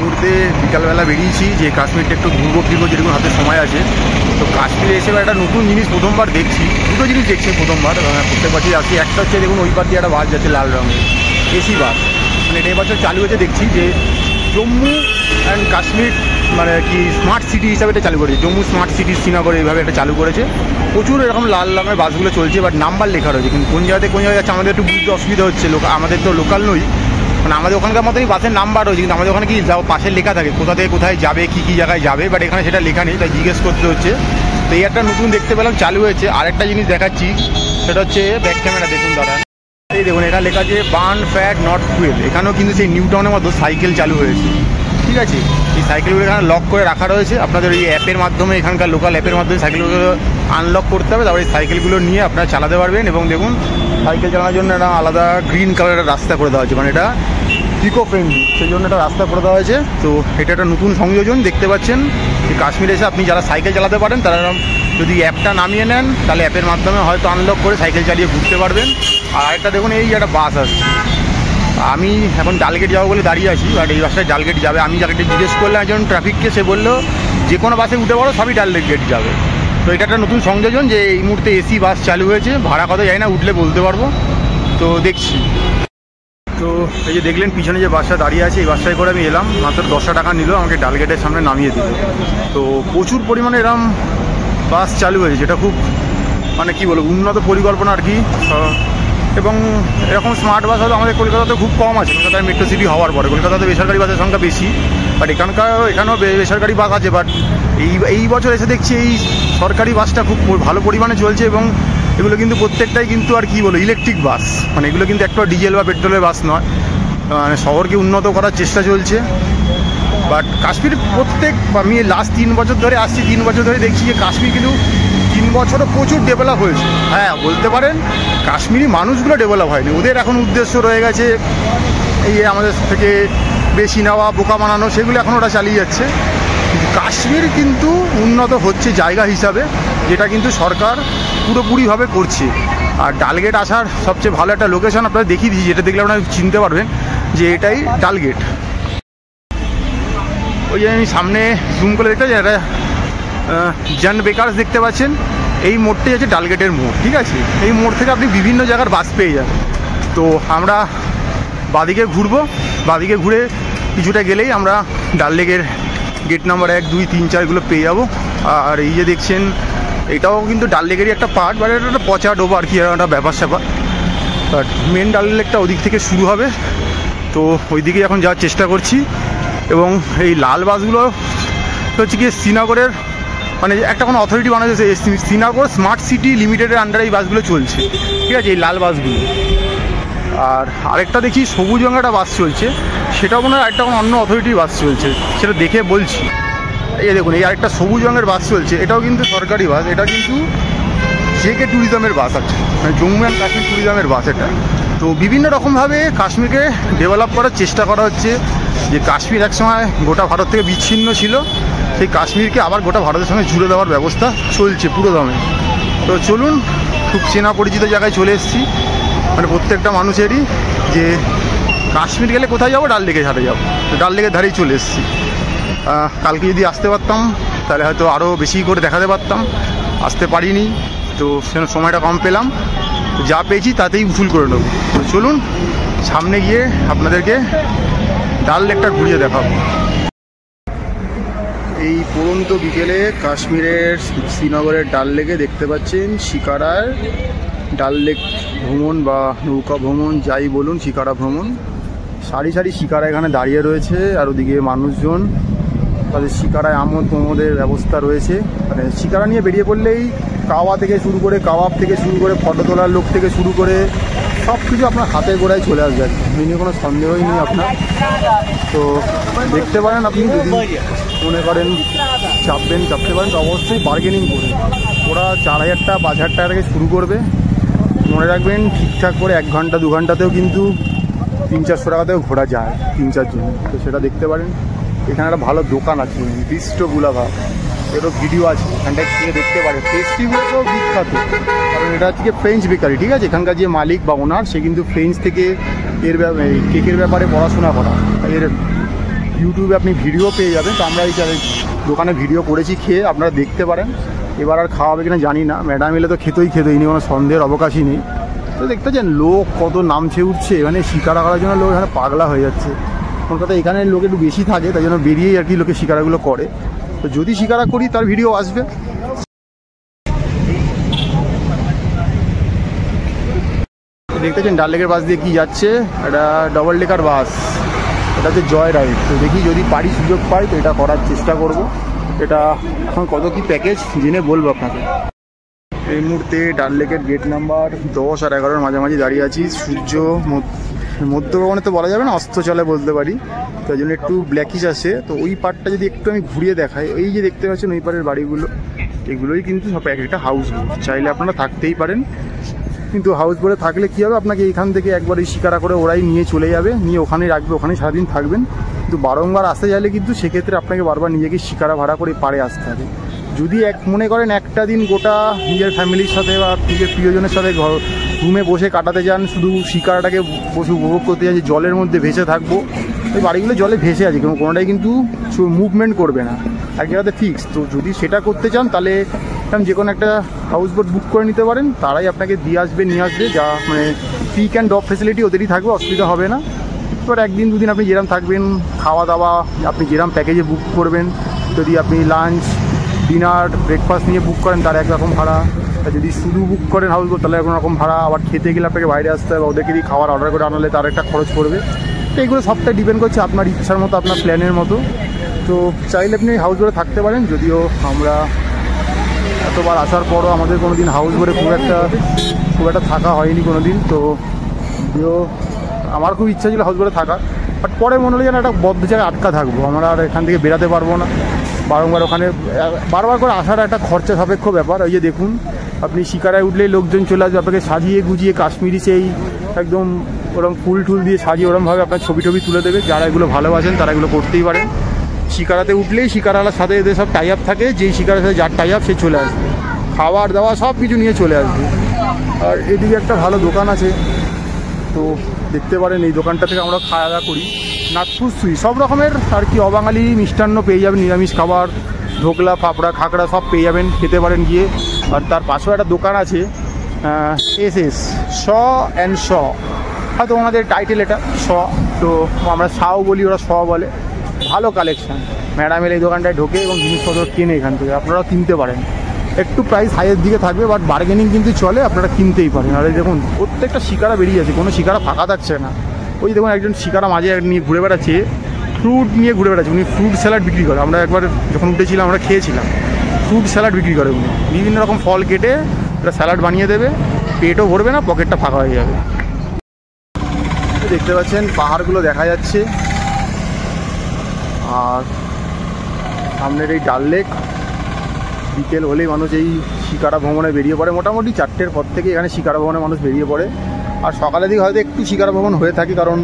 মুহূর্তে বিকালবেলা বেরিয়েছি যে কাশ্মীরটা একটু ঘুরবো ফিরবো, যেরকম হাতে সময় আছে। তো কাশ্মীরে এসে একটা নতুন জিনিস প্রথমবার দেখছি, দুটো জিনিস দেখছি প্রথমবার, প্রত্যেক বছরই আসি। একটা হচ্ছে দেখুন ওই পার দিয়ে একটা বাস যাচ্ছে লাল রঙের, এসি বাস, মানে এটা এবছর চালু হয়েছে দেখছি যে জম্মু অ্যান্ড কাশ্মীর মানে কি স্মার্ট সিটি হিসাবে এটা চালু করেছে। জম্মু স্মার্ট সিটি শ্রীনগর এইভাবে এটা চালু করেছে। প্রচুর এরকম লাল রঙের বাসগুলো চলছে, বাট নাম্বার লেখা রয়েছে, কিন্তু কোন জায়গায় যাচ্ছে আমাদের একটু বুঝতে অসুবিধা হচ্ছে। আমাদের তো লোকাল নই, মানে আমাদের ওখানকার মতনই বাসের নাম্বার রয়েছে, কিন্তু আমাদের ওখানে কি যাও পাশে লেখা থাকে কোথা থেকে কোথায় যাবে, কী কী জায়গায় যাবে, বাট এখানে সেটা লেখা নেই, তাই জিজ্ঞেস করতে হচ্ছে। তো এই একটা নতুন দেখতে পেলাম চালু হয়েছে। আরেকটা জিনিস দেখাচ্ছি, সেটা হচ্ছে ব্যাক ক্যামেরা দেখুন দাদা, এই দেখুন এটা লেখা আছে বার্ন ফ্যাট নট ফুয়েল। এখানেও কিন্তু সেই নিউ টাউনের মতো সাইকেল চালু হয়েছে, ঠিক আছে। এই সাইকেলগুলো এখানে লক করে রাখা রয়েছে, আপনাদের এই অ্যাপের মাধ্যমে, এখানকার লোকাল অ্যাপের মাধ্যমে সাইকেলগুলো আনলক করতে হবে, তারপরে এই সাইকেলগুলো নিয়ে আপনারা চালাতে পারবেন। এবং দেখুন সাইকেল চালানোর জন্য একটা আলাদা গ্রিন কালারের রাস্তা করে দেওয়া হয়েছে, মানে এটা ইকো ফ্রেন্ডলি, সেই জন্য একটা রাস্তা করে দেওয়া হয়েছে। তো এটা একটা নতুন সংযোজন দেখতে পাচ্ছেন যে কাশ্মীরে এসে আপনি যারা সাইকেল চালাতে পারেন তারা যদি অ্যাপটা নামিয়ে নেন, তাহলে অ্যাপের মাধ্যমে হয়তো আনলক করে সাইকেল চালিয়ে ঘুরতে পারবেন। আর একটা দেখুন এই একটা বাস আসছে, আমি এখন ডালগেট যাবো বলে দাঁড়িয়ে আছি, বাট এই বাসটায় ডালগেট যাবে। আমি যাকে জিজ্ঞেস করলাম একজন ট্রাফিককে, সে বললো যে কোনো বাসে উঠে পড়ো সবই ডালগেট যাবে। তো এটা একটা নতুন সংযোজন যে এই মুহূর্তে এসি বাস চালু হয়েছে, ভাড়া কত যায় না, উঠলে বলতে পারবো। তো দেখছি। তো এই যে দেখলেন পিছনে যে বাসটা দাঁড়িয়ে আছে, এই বাসটায় করে আমি এলাম, মাত্র 10 টাকা নিল, আমাকে ডালগেটের সামনে নামিয়ে দিল। তো প্রচুর পরিমাণে এরম বাস চালু হয়েছে, যেটা খুব মানে কী বলবো উন্নত পরিকল্পনা আর কি। এবং এরকম স্মার্ট বাস হয়তো আমাদের কলকাতাতে খুব কম আছে, কলকাতায় মেট্রো সিটি হওয়ার পরে কলকাতাতে বেসরকারি বাসের সংখ্যা বেশি, বাট এখানেও বেসরকারি বাস আছে। বাট এই বছর এসে দেখছি এই সরকারি বাসটা খুব ভালো পরিমাণে চলছে, এবং এগুলো কিন্তু প্রত্যেকটাই কিন্তু আর কি বলো ইলেকট্রিক বাস, মানে এগুলো কিন্তু একটা ডিজেল বা পেট্রোলের বাস নয়, মানে শহরকে উন্নত করার চেষ্টা চলছে। বাট কাশ্মীর আমি লাস্ট 3 বছর ধরে আসছি, 3 বছর ধরে দেখছি যে কাশ্মীর কিন্তু 3 বছরও প্রচুর ডেভেলপ হয়েছে। হ্যাঁ বলতে পারেন কাশ্মীরি মানুষগুলো ডেভেলপ হয়নি, ওদের এখন উদ্দেশ্য রয়ে গেছে এই আমাদের থেকে বেশি নেওয়া, বোকা বানানো, সেগুলো এখন ওরা চালিয়ে যাচ্ছে। কিন্তু কাশ্মীর কিন্তু উন্নত হচ্ছে জায়গা হিসাবে, যেটা কিন্তু সরকার পুরোপুরিভাবে করছে। আর ডালগেট আসার সবচেয়ে ভালো একটা লোকেশন আপনারা দেখিয়ে দিচ্ছি, যেটা দেখলে আপনারা চিনতে পারবেন যে এটাই ডালগেট। ওই যে আমি সামনে জুম করে দেখতে পাচ্ছি একটা জন বেকার্স দেখতে পাচ্ছেন, এই মোড়টাই আছে ডালগেটের মোড়, ঠিক আছে। এই মোড় থেকে আপনি বিভিন্ন জায়গার বাস পেয়ে যাবেন। তো আমরা বাদিকে ঘুরবো, বাদিকে ঘুরে কিছুটা গেলেই আমরা ডাল লেকের গেট নাম্বার 1, 2, 3, 4 এগুলো পেয়ে যাবো। আর এই যে দেখছেন এটাও কিন্তু ডাল লেকেরই একটা পার্ট, বাট এটা একটা পচা ডোবা আর কি, একটা ব্যাপার স্যাপার। বাট মেন ডাল লেকটা ওদিক থেকে শুরু হবে, তো ওই দিকে এখন যাওয়ার চেষ্টা করছি। এবং এই লাল বাসগুলো হচ্ছে কি শ্রীনগরের মানে একটা কোনো অথরিটি বানাচ্ছে, শ্রীনগর স্মার্ট সিটি লিমিটেডের আন্ডারে এই বাসগুলো চলছে, ঠিক আছে, এই লাল বাসগুলো। আর আরেকটা দেখি সবুজ রঙের একটা বাস চলছে, সেটাও মনে হয় একটা কোনো অন্য অথরিটির বাস চলছে, সেটা দেখে বলছি। এই দেখুন এই আরেকটা সবুজ রঙের বাস চলছে, এটাও কিন্তু সরকারি বাস, এটা কিন্তু জেকে ট্যুরিজমের বাস আছে, মানে জম্মু অ্যান্ড কাশ্মীর ট্যুরিজমের বাস এটা। তো বিভিন্ন রকমভাবে কাশ্মীরকে ডেভেলপ করার চেষ্টা করা হচ্ছে, যে কাশ্মীর একসময় গোটা ভারত থেকে বিচ্ছিন্ন ছিল, সেই কাশ্মীরকে আবার গোটা ভারতের সঙ্গে জুড়ে দেওয়ার ব্যবস্থা চলছে পুরো দমে। তো চলুন, খুব চেনা পরিচিত জায়গায় চলে এসেছি, মানে প্রত্যেকটা মানুষেরই যে কাশ্মীর গেলে কোথায় যাবো, ডাল লেকের ধারে যাবো, তো ডাল লেকের ধারেই চলে এসেছি। কালকে যদি আসতে পারতাম তাহলে হয়তো আরও বেশি করে দেখাতে পারতাম, আসতে পারিনি, তো সেজন্য সময়টা কম পেলাম, যা পেয়েছি তাতেই উসুল করে নেবো। তো চলুন সামনে গিয়ে আপনাদেরকে ডাল লেকটা ঘুরিয়ে দেখাবো। এই পড়ন্ত বিকেলে কাশ্মীরের শ্রীনগরের ডাল লেকে দেখতে পাচ্ছেন শিকারার ডাল লেক ভ্রমণ বা নৌকা ভ্রমণ যাই বলুন, শিকারা ভ্রমণ। সারি সারি শিকারা এখানে দাঁড়িয়ে রয়েছে, আর ওদিকে মানুষজন তাদের শিকারায় আমোদ প্রমোদের ব্যবস্থা রয়েছে। মানে শিকারা নিয়ে বেরিয়ে পড়লেই কাওয়া থেকে শুরু করে কাবাব থেকে শুরু করে ফটো তোলার লোক থেকে শুরু করে সব কিছু আপনার হাতে গোড়ায় চলে আসবে, এই নিয়ে কোনো সন্দেহই নেই আপনার। তো দেখতে পারেন আপনি যদি মনে করেন চাপতে পারেন, তো অবশ্যই বার্গেনিং করে ওরা 4000 টাকা 5000 টাকা থেকে শুরু করবে। মনে রাখবেন ঠিকঠাক করে 1 ঘন্টা 2 ঘন্টাতেও কিন্তু 300-400 টাকাতেও ঘোরা যায় 3-4 জন। তো সেটা দেখতে পারেন। এখানে একটা ভালো দোকান আছে বিস্টো গুলাভা, এরও ভিডিও আছে, এখানটায় গিয়ে দেখতে পারে। পেস্ট্রিগুলোও বিখ্যাত, কারণ এটা হচ্ছে ফ্রেঞ্চ বেকারি, ঠিক আছে। এখানকার যে মালিক বা ওনার সে কিন্তু ফ্রেঞ্চ থেকে এর কেকের ব্যাপারে পড়াশোনা করা, এর ইউটিউবে আপনি ভিডিও পেয়ে যাবেন। তো আমরা এই দোকানে ভিডিও করেছি খেয়ে, আপনারা দেখতে পারেন। এবার আর খাওয়াবে কিনা জানি না, ম্যাডাম এলে তো খেতেই নিয়ে কোনো সন্দেহের অবকাশই নেই। তো দেখতে পাচ্ছেন লোক কত নামছে উঠছে, মানে শিকারা করার জন্য লোক এখানে পাগলা হয়ে যাচ্ছে। কলকাতা এখানে লোক একটু বেশি থাকে, তাই জন্য বেরিয়েই আর কি লোকে শিকারাগুলো করে। তো যদি শিকারা করি তার ভিডিও আসবে। দেখতে পাচ্ছেন ডাল লেকের বাস দিয়ে কি যাচ্ছে, এটা ডবল ডেকার বাস, এটা হচ্ছে জয় রাইড। তো দেখি যদি পারি সুযোগ পাই তো এটা করার চেষ্টা করব। এটা এখন কত কি প্যাকেজ জেনে বলবো আপনাকে। এই মুহূর্তে ডাল লেকের গেট নাম্বার 10 আর 11-র মাঝামাঝি দাঁড়িয়ে আছি। সূর্য মধ্যগগনে তো বলা যাবে না, অস্ত চলে বলতে পারি, তাই জন্য একটু ব্ল্যাকিশ আসে। তো ওই পার্টটা যদি একটু আমি ঘুরিয়ে দেখাই, এই যে দেখতে পাচ্ছেন ওই পাড়ের বাড়িগুলো, এগুলোই কিন্তু সব এক একটা হাউস বোট। চাইলে আপনারা থাকতেই পারেন, কিন্তু হাউস বোটে থাকলে কী হবে, আপনাকে এইখান থেকে একবার এই শিকারা করে ওরাই নিয়ে চলে যাবে, নিয়ে ওখানেই রাখবে, ওখানেই সারাদিন থাকবেন। কিন্তু বারংবার আসতে চাইলে কিন্তু সেক্ষেত্রে আপনাকে বারবার নিজেকে শিকারা ভাড়া করে পাড়ে আসতে হবে। যদি মনে করেন একটা দিন গোটা নিজের ফ্যামিলির সাথে বা নিজের প্রিয়জনের সাথে রুমে বসে কাটাতে চান, শুধু শিকারাটাকে বসে উপভোগ করতে চান, যে জলের মধ্যে ভেসে থাকবো, ওই বাড়িগুলো জলে ভেসে আছে, কোনোটাই কিন্তু মুভমেন্ট করবে না, এক জায়গাতে ফিক্স। তো যদি সেটা করতে চান তাহলে যে কোনো একটা হাউস বোট বুক করে নিতে পারেন, তারাই আপনাকে দিয়ে আসবে নিয়ে আসবে, যা মানে পিক অ্যান্ড ড্রপ ফেসিলিটি ওদেরই থাকবে, অসুবিধা হবে না। এবার একদিন দুদিন আপনি যেরকম থাকবেন, খাওয়া দাওয়া আপনি যেরকম প্যাকেজে বুক করবেন, যদি আপনি লাঞ্চ ডিনার ব্রেকফাস্ট নিয়ে বুক করেন তার একরকম ভাড়া, যদি শুধু বুক করেন হাউস বোট তাহলে একরকম ভাড়া, আবার খেতে গেলে আপনাকে বাইরে আসতে হবে, ওদেরকে দিয়ে খাবার অর্ডার করে আনালে তার একটা খরচ পড়বে। তো এগুলো সবটাই ডিপেন্ড করছে আপনার ইচ্ছার মতো, আপনার প্ল্যানের মতো। তো চাইলে আপনি হাউস বোটে থাকতে পারেন, যদিও আমরা এতবার আসার পরও আমাদের কোনো দিন হাউস বোটে খুব একটা থাকা হয়নি কোনো দিন। তো যদিও আমার খুব ইচ্ছা ছিল হাউস বোটে থাকা, বাট পরে মনে হলো যেন একটা বদ্ধ জায়গায় আটকা থাকবো, আমরা আর এখান থেকে বেরাতে পারবো না, বারংবার ওখানে বারবার করে আসাটা একটা খরচা সাপেক্ষ ব্যাপার। ওই যে দেখুন আপনি শিকারায় উঠলেই লোকজন চলে আসবে, আপনাকে সাজিয়ে গুজিয়ে কাশ্মীরি সেই একদম ওরকম ফুল টুল দিয়ে সাজিয়ে ওরমভাবে আপনার ছবি তুলে দেবে। যারা এগুলো ভালোবাসেন তারা এগুলো করতেই পারেন। শিকারাতে উঠলেই শিকারালার সাথে এদের সব টাই আপ থাকে, যেই শিকারের সাথে যার টাই আপ সে চলে আসবে, খাবার দাওয়া সব কিছু নিয়ে চলে আসবে। আর এদিকে একটা ভালো দোকান আছে, তো দেখতে পারেন এই দোকানটা থেকে আমরা খাওয়া দাওয়া করি। নাগপুরসুই সব রকমের আর কি অবাঙালি মিষ্টান্ন পেয়ে যাবেন, নিরামিষ খাবার, ঢোকলা ফাফড়া খাকড়া সব পেয়ে যাবেন, খেতে পারেন গিয়ে। আর তার পাশেও একটা দোকান আছে SS শ অ্যান্ড শ, হয়তো ওনাদের টাইটেল এটা শ, তো আমরা শাও বলি, ওরা শ বলে। ভালো কালেকশান, ম্যাডাম এলে এই দোকানটায় ঢোকে এবং জিনিসপত্র কেনে এখান থেকে, আপনারাও কিনতে পারেন। একটু প্রাইস হাইয়ের দিকে থাকবে, বাট বার্গেনিং কিন্তু চলে, আপনারা কিনতেই পারেন। আর এই দেখুন প্রত্যেকটা শিকারা বেরিয়ে আছে, কোনো শিকারা ফাঁকা থাকছে না। ওই দেখুন একজন শিকারা মাঝে নিয়ে ঘুরে বেড়াচ্ছে, ফ্রুট নিয়ে ঘুরে বেড়াচ্ছে, উনি ফ্রুট স্যালাড বিক্রি করে। আমরা একবার যখন উঠেছিলাম আমরা খেয়েছিলাম, ফ্রুট স্যালাড বিক্রি করে উনি, বিভিন্ন রকম ফল কেটে একটা স্যালাড বানিয়ে দেবে, পেটও ভরবে না, পকেটটা ফাঁকা হয়ে যাবে। দেখতে পাচ্ছেন পাহাড়গুলো দেখা যাচ্ছে, আর সামনের এই ডাল লেক। বিকেল হলেই মানুষ এই শিকারা ভ্রমণে বেরিয়ে পড়ে, মোটামুটি 4টের পর থেকে এখানে শিকারা ভ্রমণে মানুষ বেরিয়ে পড়ে। আর সকালের দিকে হয়তো একটু শিকারা ভ্রমণ হয়ে থাকে, কারণ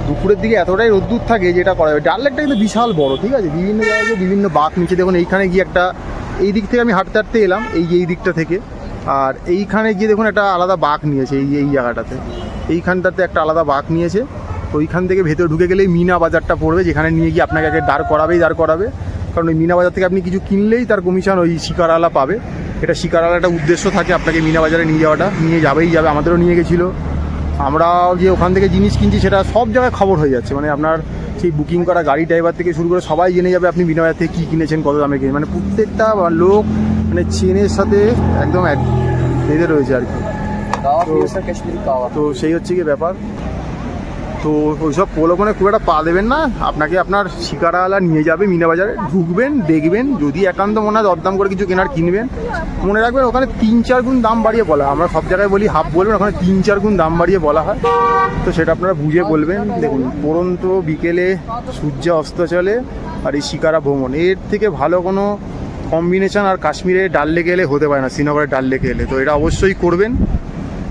দুপুরের দিকে এতটাই রোদ্দুর থাকে যেটা করা হয়। ডাল লেকটা কিন্তু বিশাল বড়, ঠিক আছে, বিভিন্ন জায়গায় বিভিন্ন বাঁক নিচে। দেখুন এইখানে গিয়ে একটা, এই দিক থেকে আমি হাঁটতে এলাম এই দিকটা থেকে, আর এইখানে গিয়ে দেখুন একটা আলাদা বাঁক নিয়েছে, এই জায়গাটাতে, এইখানটাতে একটা আলাদা বাঁক নিয়েছে। তো ওইখান থেকে ভেতরে ঢুকে গেলেই মিনা বাজারটা পড়বে, যেখানে নিয়ে গিয়ে আপনাকে আগে দাঁড় করাবে, কারণ ওই মিনা বাজার থেকে আপনি কিছু কিনলেই তার কমিশন ওই শিকারালা পাবে। এটা শিকারালা একটা উদ্দেশ্য থাকে আপনাকে মিনা বাজারে নিয়ে যাওয়াটা, নিয়ে যাবে, আমাদেরও নিয়ে গেছিলো। আমরা যে ওখান থেকে জিনিস কিনছি সেটা সব জায়গায় খবর হয়ে যাচ্ছে, মানে আপনার সেই বুকিং করা গাড়ি ড্রাইভার থেকে শুরু করে সবাই জেনে যাবে আপনি মিনা বাজার থেকে কী কিনেছেন, কত দামে কিনে, মানে প্রত্যেকটা লোক মানে চেনের সাথে একদম বেঁধে রয়েছে আর কি। তো সেই হচ্ছে কি ব্যাপার। তো ওইসব প্রলোভনে খুব একটা পা দেবেন না, আপনাকে আপনার শিকারাওয়ালা নিয়ে যাবে মিনা বাজারে, ঢুকবেন, দেখবেন, যদি একান্ত মনে হয় দরদাম করে কিছু কিনবেন, মনে রাখবেন ওখানে 3-4 গুণ দাম বাড়িয়ে বলা হয়। আমরা সব জায়গায় বলি হাফ বলবেন, ওখানে 3-4 গুণ দাম বাড়িয়ে বলা হয়, তো সেটা আপনারা বুঝে বলবেন। দেখুন পরন্ত বিকেলে সূর্য অস্ত চলে আর এই শিকারা ভ্রমণ, এর থেকে ভালো কোনো কম্বিনেশন আর কাশ্মীরে ডাল লেকে এলে হতে পারে না, শ্রীনগরের ডাল লেকে এলে। তো এটা অবশ্যই করবেন,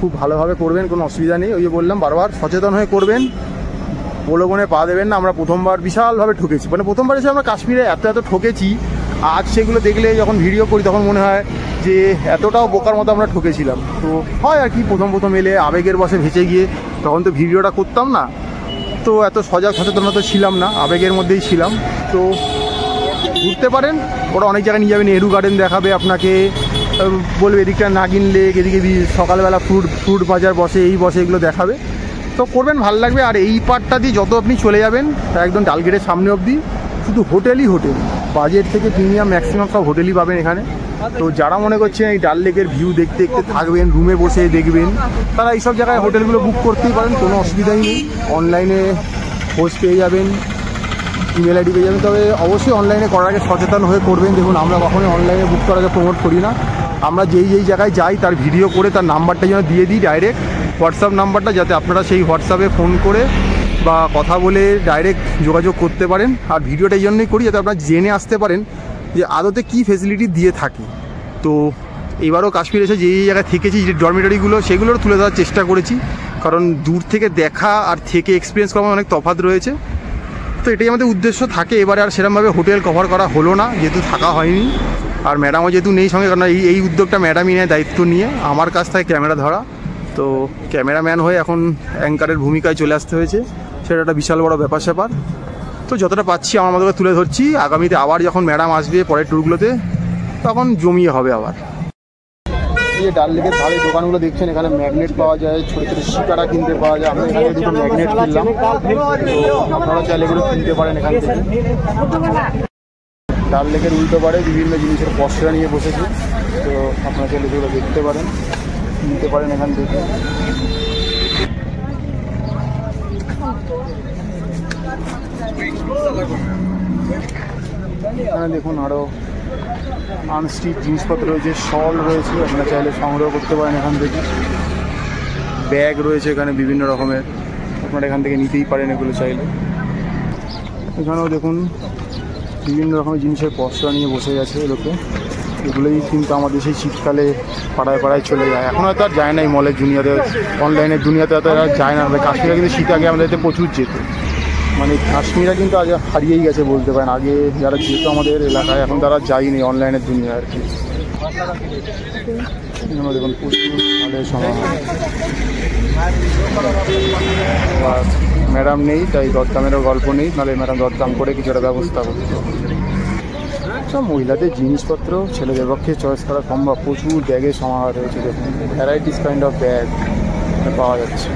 খুব ভালোভাবে করবেন, কোনো অসুবিধা নেই। ওই যে বললাম বারবার সচেতন হয়ে করবেন, প্রলোভনে পা দেবেন না। আমরা প্রথমবার বিশালভাবে ঠকেছি, মানে প্রথমবার এসে আমরা কাশ্মীরে এত ঠকেছি, আজ সেগুলো দেখলে যখন ভিডিও করি তখন মনে হয় যে এতটাও বোকার মতো আমরা ঠকেছিলাম। তো হয় আর কি, প্রথম এলে আবেগের বশে ভেসে গিয়ে তখন তো ভিডিওটা করতাম না, তো এত সজাগ সচেতনতা ছিলাম না, আবেগের মধ্যেই ছিলাম। তো ঘুরতে পারেন, ওরা অনেক জায়গায় নিয়ে যাবে, নেহেরু গার্ডেন দেখাবে আপনাকে, বলবে এদিকটা নাগিন লেক, এদিকে সকালবেলা ফ্রুট বাজার বসে, এই বসে, এগুলো দেখাবে। তো করবেন, ভালো লাগবে। আর এই পার্টটা দিয়ে যত আপনি চলে যাবেন একদম ডালগেটের সামনে অবধি শুধু হোটেলই হোটেল, বাজেট থেকে প্রিমিয়াম ম্যাক্সিমাম সব হোটেলই পাবেন এখানে। তো যারা মনে করছেন এই ডাল লেকের ভিউ দেখতে দেখতে থাকবেন, রুমে বসে দেখবেন, তারা এইসব জায়গায় হোটেলগুলো বুক করতেই পারেন, কোনো অসুবিধাই নেই। অনলাইনে খোঁজ পেয়ে যাবেন, ইমেল আইডি পেয়ে যাবেন। তবে অবশ্যই অনলাইনে করার আগে সচেতন হয়ে করবেন। দেখুন, আমরা কখনোই অনলাইনে বুক করার আগে প্রমোট করি না। আমরা যেই জায়গায় যাই তার ভিডিও করে তার নাম্বারটা যেন দিয়ে দিই, ডাইরেক্ট হোয়াটসঅ্যাপ নাম্বারটা, যাতে আপনারা সেই হোয়াটসঅ্যাপে ফোন করে বা কথা বলে ডাইরেক্ট যোগাযোগ করতে পারেন। আর ভিডিওটা এই জন্যই করি যাতে আপনারা জেনে আসতে পারেন যে আদতে কী ফেসিলিটি দিয়ে থাকে। তো এবারও কাশ্মীর এসে যেই জায়গায় থেকেছি, যে ডরমিটরিগুলো, সেগুলোও তুলে ধরার চেষ্টা করেছি, কারণ দূর থেকে দেখা আর থেকে এক্সপিরিয়েন্স করার অনেক তফাৎ রয়েছে। তো এটাই আমাদের উদ্দেশ্য থাকে। এবারে আর সেরকমভাবে হোটেল কভার করা হলো না, যেহেতু থাকা হয়নি। আর ম্যাডামও যেহেতু নেই সঙ্গে, কারণ এই উদ্যোগটা ম্যাডামই নেয় দায়িত্ব নিয়ে, আমার কাছ থেকে ক্যামেরা ধরা। তো ক্যামেরাম্যান হয়ে এখন অ্যাঙ্কারের ভূমিকায় চলে আসতে হয়েছে, সেটা একটা বিশাল বড় ব্যাপার-স্যাপার। তো যতটা পাচ্ছি আমার মতো তুলে ধরছি। আগামীতে আবার যখন ম্যাডাম আসবে পরের ট্যুরগুলোতে, তখন জমিয়ে হবে আবার। এই যে ডাল লেকের ধারে দোকানগুলো দেখছেন, এখানে ম্যাগনেট পাওয়া যায়, ছোটো ছোটো শিকারা কিনতে পাওয়া যায়। আমরা এখানে দুটো ম্যাগনেট কিনলাম, তো আপনারা চাইলে এগুলো কিনতে পারেন এখান থেকে। ডাল লেকের উল্টো পারে বিভিন্ন জিনিসের পসরা নিয়ে বসেছে, তো আপনারা চাইলে এগুলো দেখতে পারেন, কিনতে পারেন এখান থেকে। এখানে দেখুন আরও আনস্টিচ জিনিসপত্র রয়েছে, শল রয়েছে, আপনারা চাইলে সংগ্রহ করতে পারেন এখান থেকে। ব্যাগ রয়েছে এখানে বিভিন্ন রকমের, আপনারা এখান থেকে নিতেই পারেন এগুলো চাইলে। এখানেও দেখুন বিভিন্ন রকমের জিনিসের পসরা নিয়ে বসে গেছে লোকে। এগুলোই কিন্তু আমাদের সেই শীতকালে পাড়ায় পাড়ায় চলে যায়। এখন হয়তো আর যায় না এই মলের দুনিয়াতে, অনলাইনের দুনিয়াতে হয়তো আর যায় না। কাশ্মীরে কিন্তু শীত আগে আমাদের প্রচুর যেত, মানে কাশ্মীরা কিন্তু আজ হারিয়েই গেছে বলতে পারেন। আগে যারা যেত আমাদের এলাকায়, এখন তারা যায়নি অনলাইনের দুনিয়া আর কি। দেখুন প্রচুর ভালো সময়। ম্যাডাম নেই তাই দরদামেরও গল্প নেই, নাহলে ম্যাডাম দরদাম করে কিছু একটা ব্যবস্থা করতো। সব মহিলাদের জিনিসপত্র ছেলেদের পক্ষে চয়েস করা সম্ভব। প্রচুর ব্যাগের সমাহার রয়েছে, দেখুন ভ্যারাইটিস কাইন্ড অফ ব্যাগ পাওয়া যাচ্ছে।